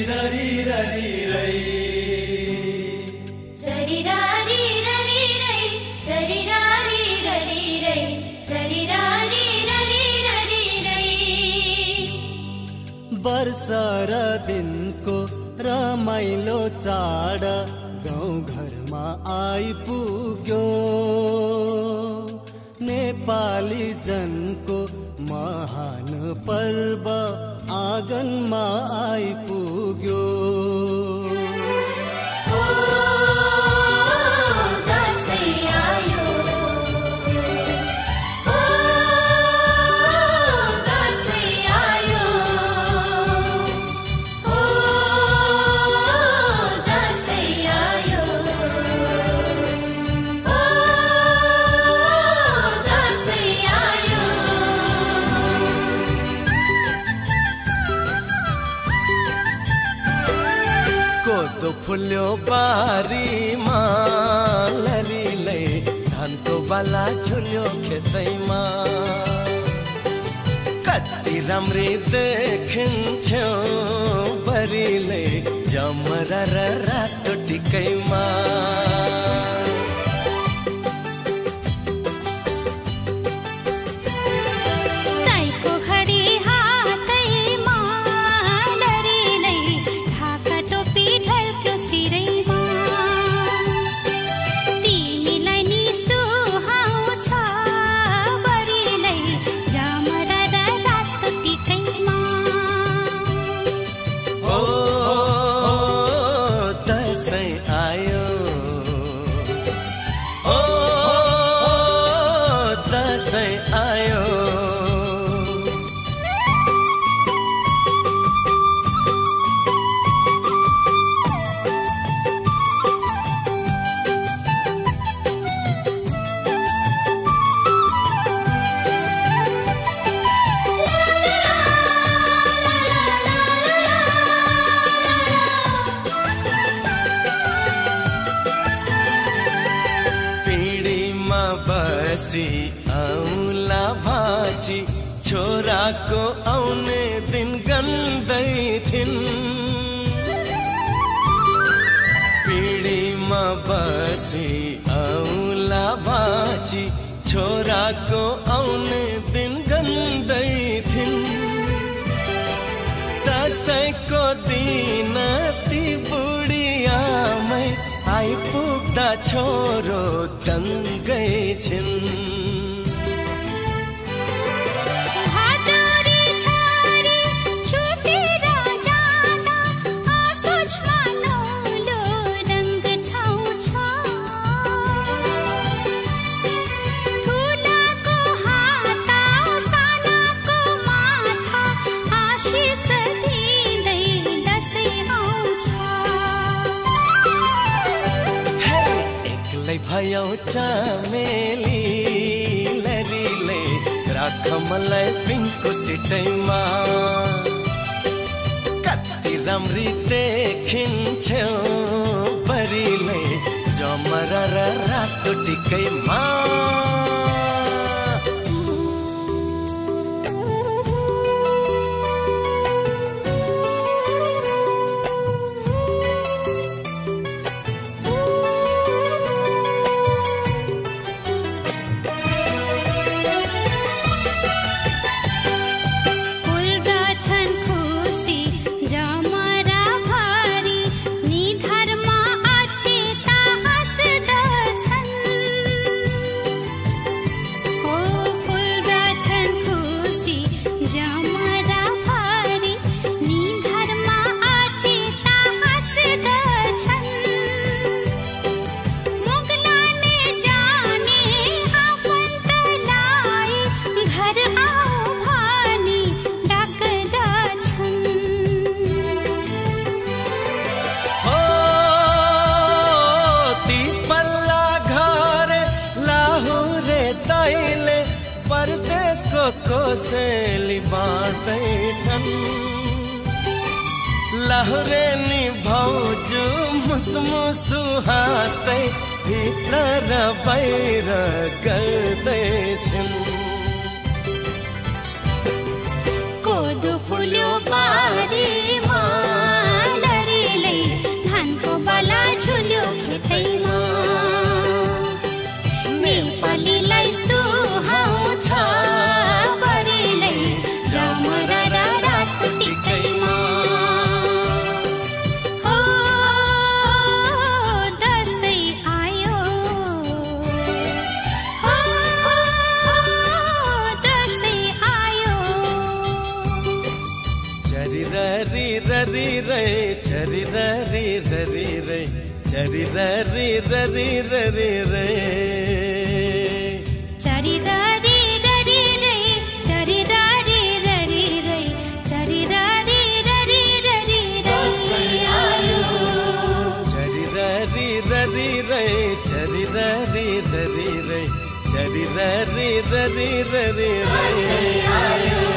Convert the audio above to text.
ररी ररी रै चरी रारी ररी रै चरी रारी ररी रै चरी रारी ररी ररी रै वर्षा र दिनको रमाइलो चाड गाउँ घरमा आइपुग्यो नेपाली जनको महान पर्व आँगनमा आइपुग्यो कोदो फुल्यो बारीमा लरीले धानको बाला झुल्यो खेतैमा कति राम्री देखिन्छौ बरीले जमरा र रातो टिकैमा औला भाजी छोराको आउने दिन गन्दै थिन् पिँढीमा बसी औला भाजी छोराको आउने दिन गन्दै थिन् दसैँको दिन ती बुढियामै आइपुग्दा छोरो दङ्गै छिन् भयो चमेली लरीले राख मलाई पिङको सिटैमा कति राम्री देखिन्छौ बरीले जमरा र रातो टिकैमा कोसेली बाँड्दैछन् लहरे नि भाउजू मुसमुसु हाँस्दै भित्र र बाहिर गर्दैछन् कोदो फुल्यो बारीमा चरी री री रे चरी री री री रे चरी री री रे चरी री री रे चरी री री री रे चरी री री रे चरी री री रे चरी री री री रे